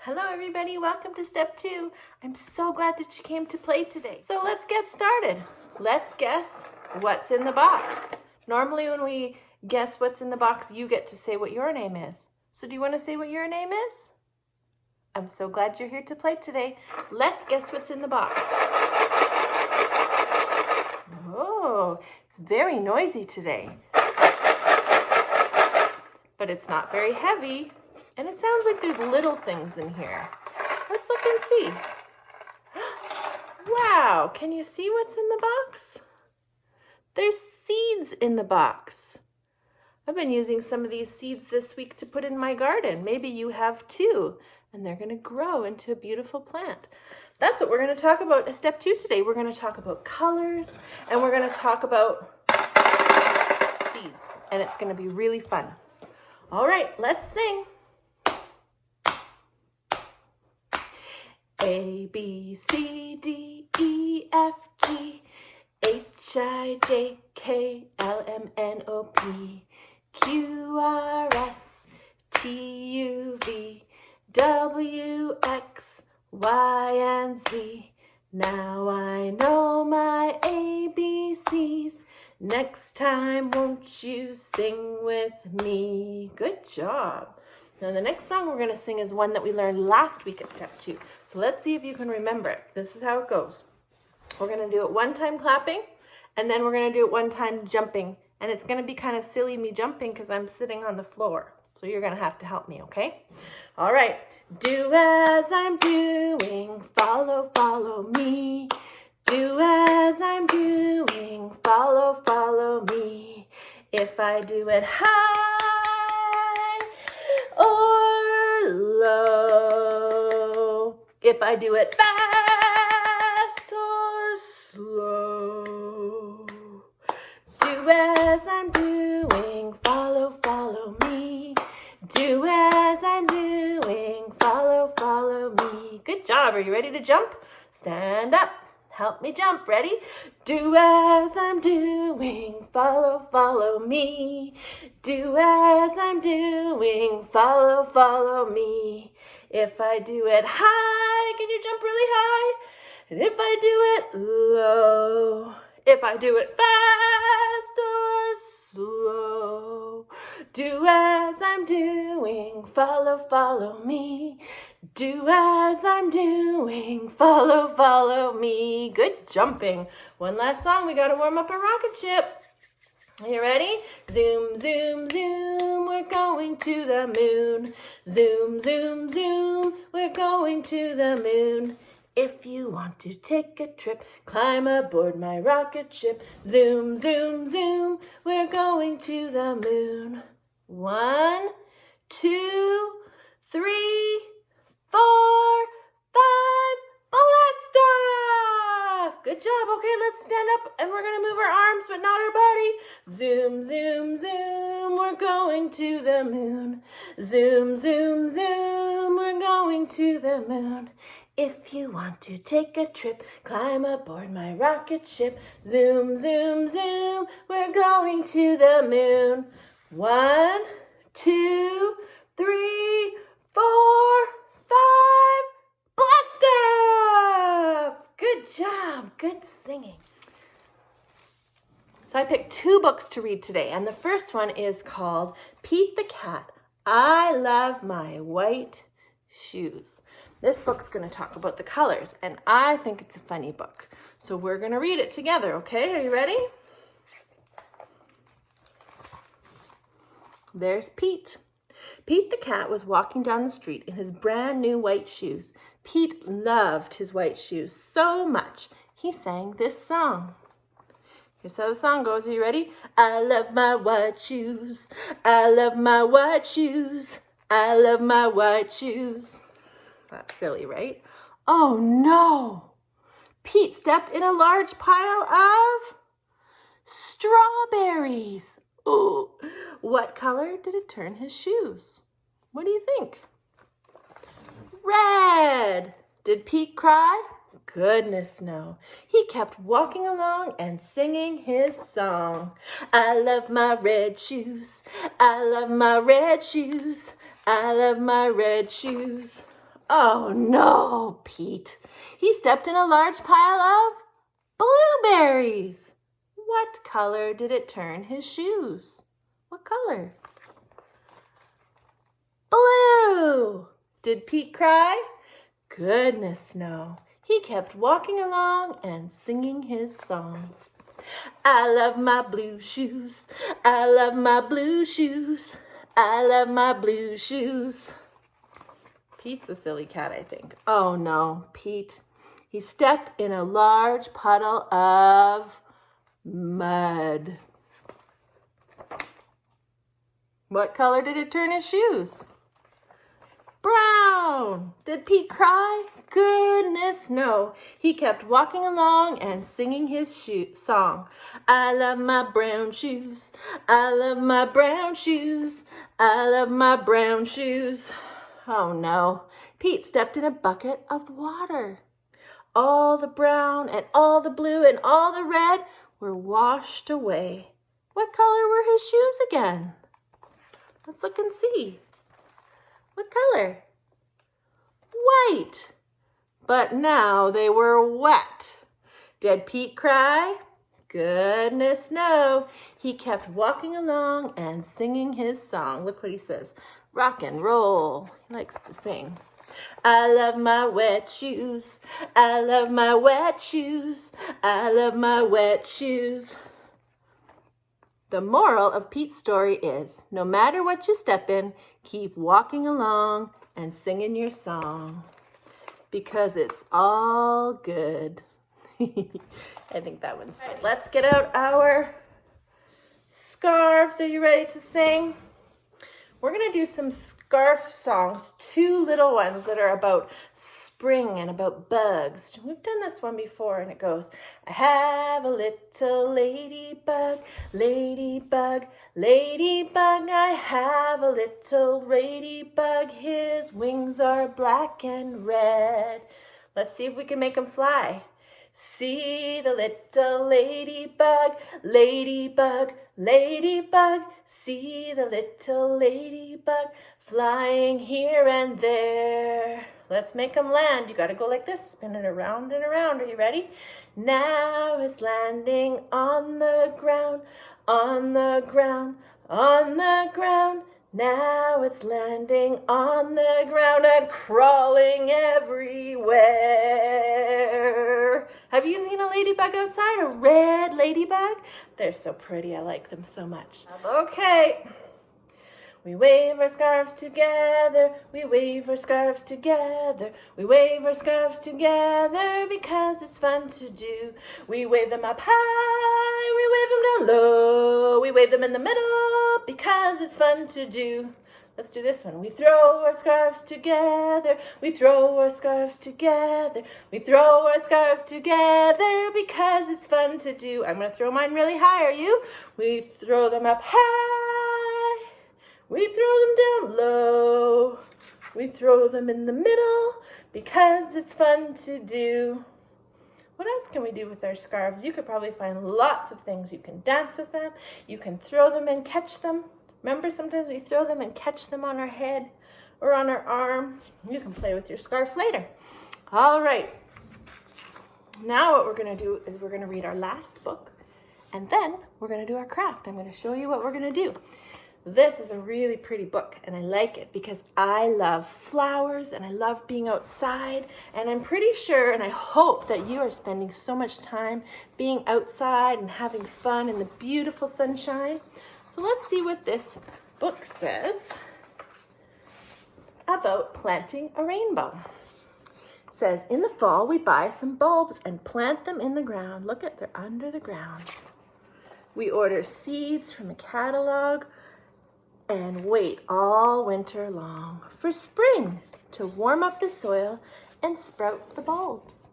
Hello everybody, welcome to step 2. I'm so glad that you came to play today. So let's get started. Let's guess what's in the box. Normally when we guess what's in the box, you get to say what your name is. So do you want to say what your name is? I'm so glad you're here to play today. Let's guess what's in the box. Oh, it's very noisy today. But it's not very heavy. And it sounds like there's little things in here. Let's look and see. Wow, can you see what's in the box? There's seeds in the box. I've been using some of these seeds this week to put in my garden. Maybe you have too, and they're gonna grow into a beautiful plant. That's what we're gonna talk about in step 2 today. We're gonna talk about colors, and we're gonna talk about seeds, and it's gonna be really fun. All right, let's sing. A, B, C, D, E, F, G, H, I, J, K, L, M, N, O, P, Q, R, S, T, U, V, W, X, Y, and Z. Now I know my ABCs. Next time, won't you sing with me? Good job. Now the next song we're going to sing is one that we learned last week at step 2. So let's see if you can remember it. This is how it goes. We're going to do it one time clapping, and then we're going to do it one time jumping. And it's going to be kind of silly me jumping because I'm sitting on the floor. So you're going to have to help me, okay? All right. Do as I'm doing, follow, follow me. Do as I'm doing, follow, follow me. If I do it high or low, if I do it fast or slow, do as I'm doing, follow, follow me. Do as I'm doing, follow, follow me. Good job. Are you ready to jump? Stand up. Help me jump. Ready? Do as I'm doing, follow, follow me. Do as I'm doing, follow, follow me. If I do it high, can you jump really high? And if I do it low, if I do it fast or slow, do as I'm doing, follow, follow me. Do as I'm doing, follow, follow me. Good jumping. One last song, we gotta warm up a rocket ship. Are you ready? Zoom, zoom, zoom, we're going to the moon. Zoom, zoom, zoom, we're going to the moon. If you want to take a trip, climb aboard my rocket ship. Zoom, zoom, zoom, we're going to the moon. 1, 2, 3, 4, 5, blast off! Good job. Okay, let's stand up and we're gonna move our arms but not our body. Zoom, zoom, zoom, we're going to the moon. Zoom, zoom, zoom, we're going to the moon. If you want to take a trip, climb aboard my rocket ship. Zoom, zoom, zoom, we're going to the moon. 1, 2, 3, 4, 5, blast off! Good job, good singing. So I picked 2 books to read today, and the first one is called Pete the Cat, I Love My White Shoes. This book's going to talk about the colors, and I think it's a funny book. So we're going to read it together, okay? Are you ready? There's Pete. Pete the cat was walking down the street in his brand new white shoes. Pete loved his white shoes so much, he sang this song. Here's how the song goes. Are you ready? I love my white shoes. I love my white shoes. I love my white shoes. That's silly, right? Oh no! Pete stepped in a large pile of strawberries. Ooh, what color did it turn his shoes? What do you think? Red! Did Pete cry? Goodness no. He kept walking along and singing his song. I love my red shoes. I love my red shoes. I love my red shoes. Oh no, Pete. He stepped in a large pile of blueberries. What color did it turn his shoes? What color? Blue. Did Pete cry? Goodness, no. He kept walking along and singing his song. I love my blue shoes. I love my blue shoes. I love my blue shoes. Pete's a silly cat, I think. Oh no, Pete. He stepped in a large puddle of mud. What color did it turn his shoes? Brown. Did Pete cry? Goodness, no. He kept walking along and singing his song. I love my brown shoes. I love my brown shoes. I love my brown shoes. Oh no. Pete stepped in a bucket of water. All the brown and all the blue and all the red were washed away. What color were his shoes again? Let's look and see. What color? White. But now they were wet. Did Pete cry? Goodness, no. He kept walking along and singing his song. Look what he says. Rock and roll. He likes to sing. I love my wet shoes. I love my wet shoes. I love my wet shoes. The moral of Pete's story is, no matter what you step in, keep walking along and singing your song because it's all good. I think that one's fun. Let's get out our scarves. Are you ready to sing? We're going to do some scarf songs, 2 little ones that are about spring and about bugs. We've done this one before and it goes, I have a little ladybug, ladybug, ladybug. I have a little ladybug. His wings are black and red. Let's see if we can make him fly. See the little ladybug, ladybug, ladybug. See the little ladybug flying here and there. Let's make him land. You got to go like this, spin it around and around. Are you ready? Now it's landing on the ground, on the ground, on the ground. Now it's landing on the ground and crawling everywhere. Have you seen a ladybug outside? A red ladybug? They're so pretty. I like them so much. Okay. We wave our scarves together. We wave our scarves together. We wave our scarves together because it's fun to do. We wave them up high. We wave them down low. We wave them in the middle because it's fun to do. Let's do this one. We throw our scarves together. We throw our scarves together. We throw our scarves together because it's fun to do. I'm going to throw mine really high. Are you? We throw them up high. We throw them down low. We throw them in the middle because it's fun to do. What else can we do with our scarves? You could probably find lots of things. You can dance with them. You can throw them and catch them. Remember, sometimes we throw them and catch them on our head or on our arm. You can play with your scarf later. All right. Now what we're going to do is we're going to read our last book, and then we're going to do our craft. I'm going to show you what we're going to do. This is a really pretty book, and I like it because I love flowers and I love being outside, and I'm pretty sure and I hope that you are spending so much time being outside and having fun in the beautiful sunshine. So let's see what this book says about planting a rainbow. It says, in the fall we buy some bulbs and plant them in the ground. Look at, they're under the ground. We order seeds from a catalog and wait all winter long for spring to warm up the soil and sprout the bulbs.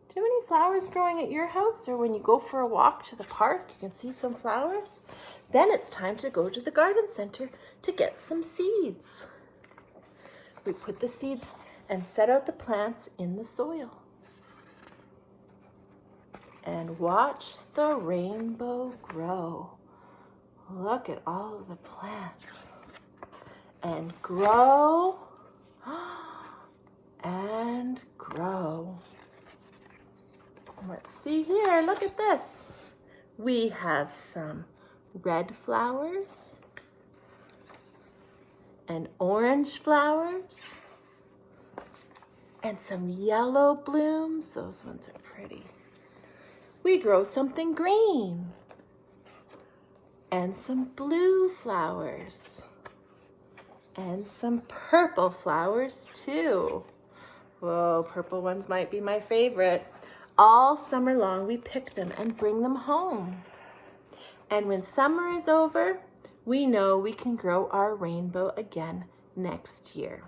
Do you have any flowers growing at your house, or when you go for a walk to the park, you can see some flowers? Then it's time to go to the garden center to get some seeds. We put the seeds and set out the plants in the soil. And watch the rainbow grow. Look at all of the plants. And grow Let's see here, look at this. We have some red flowers and orange flowers and some yellow blooms. Those ones are pretty. We grow something green and some blue flowers and some purple flowers too. Whoa, purple ones might be my favorite. All summer long, we pick them and bring them home. And when summer is over, we know we can grow our rainbow again next year.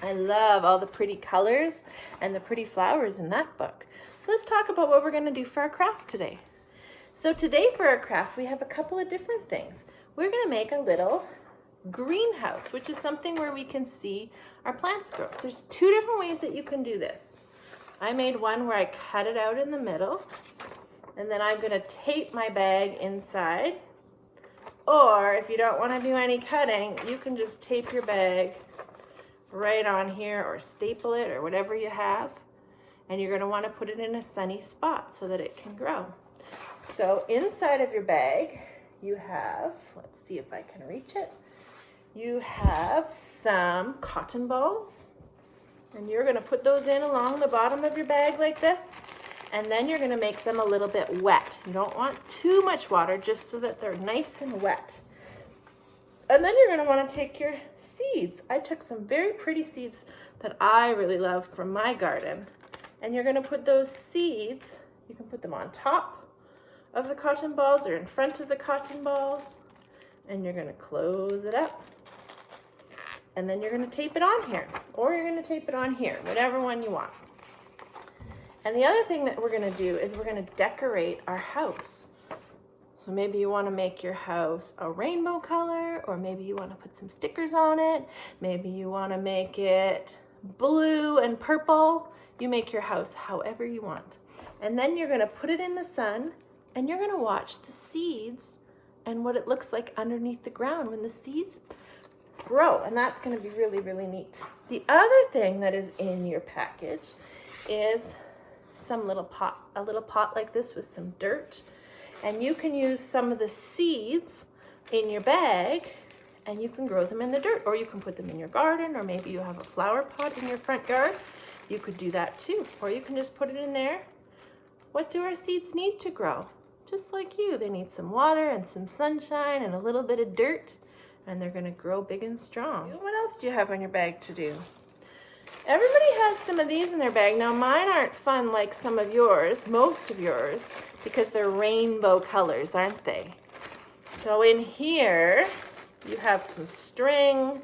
I love all the pretty colors and the pretty flowers in that book. So let's talk about what we're going to do for our craft today. So today for our craft, we have a couple of different things. We're going to make a little greenhouse, which is something where we can see our plants grow. So there's two different ways that you can do this. I made one where I cut it out in the middle, and then I'm going to tape my bag inside. Or if you don't want to do any cutting, you can just tape your bag right on here or staple it or whatever you have. And you're going to want to put it in a sunny spot so that it can grow. So inside of your bag, you have, let's see if I can reach it. You have some cotton balls. And you're going to put those in along the bottom of your bag like this. And then you're going to make them a little bit wet. You don't want too much water, just so that they're nice and wet. And then you're going to want to take your seeds. I took some very pretty seeds that I really love from my garden. And you're going to put those seeds, you can put them on top of the cotton balls or in front of the cotton balls. And you're going to close it up. And then you're going to tape it on here, or you're going to tape it on here, whatever one you want. And the other thing that we're going to do is we're going to decorate our house. So maybe you want to make your house a rainbow color, or maybe you want to put some stickers on it. Maybe you want to make it blue and purple. You make your house however you want. And then you're going to put it in the sun, and you're going to watch the seeds and what it looks like underneath the ground when the seeds grow, and that's going to be really, really neat. The other thing that is in your package is a little pot like this with some dirt, and you can use some of the seeds in your bag and you can grow them in the dirt, or you can put them in your garden, or maybe you have a flower pot in your front yard. You could do that too, or you can just put it in there. What do our seeds need to grow? Just like you, they need some water and some sunshine and a little bit of dirt, and they're going to grow big and strong. What else do you have on your bag to do? Everybody has some of these in their bag. Now mine aren't fun like some of yours, most of yours, because they're rainbow colors, aren't they? So in here, you have some string,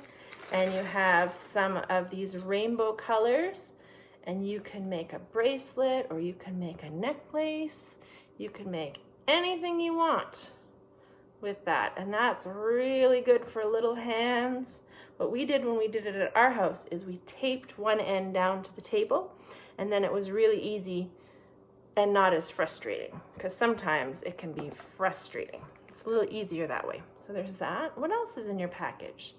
and you have some of these rainbow colors, and you can make a bracelet, or you can make a necklace. You can make anything you want with that, and that's really good for little hands. What we did when we did it at our house is we taped one end down to the table, and then it was really easy and not as frustrating, because sometimes it can be frustrating. It's a little easier that way. So there's that. What else is in your package?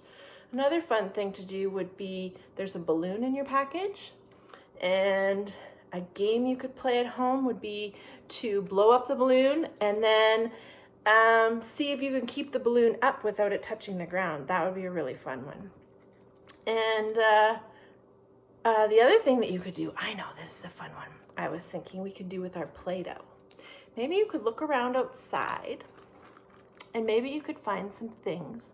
Another fun thing to do would be, there's a balloon in your package, and a game you could play at home would be to blow up the balloon and then see if you can keep the balloon up without it touching the ground. That would be a really fun one. And the other thing that you could do, I know this is a fun one, I was thinking we could do with our Play-Doh. Maybe you could look around outside, and maybe you could find some things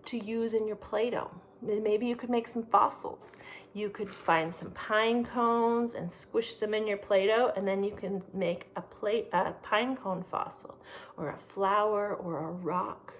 to use in your Play-Doh. Maybe you could make some fossils. You could find some pine cones and squish them in your Play-Doh, and then you can make a pine cone fossil, or a flower, or a rock.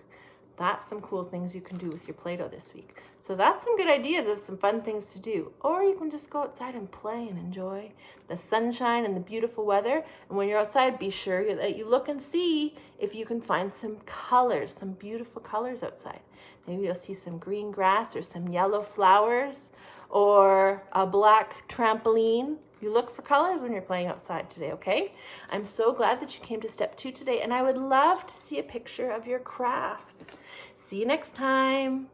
That's some cool things you can do with your Play-Doh this week. So that's some good ideas of some fun things to do. Or you can just go outside and play and enjoy the sunshine and the beautiful weather. And when you're outside, be sure that you look and see if you can find some colors, some beautiful colors outside. Maybe you'll see some green grass or some yellow flowers or a black trampoline. You look for colors when you're playing outside today, okay? I'm so glad that you came to step 2 today, and I would love to see a picture of your crafts. See you next time.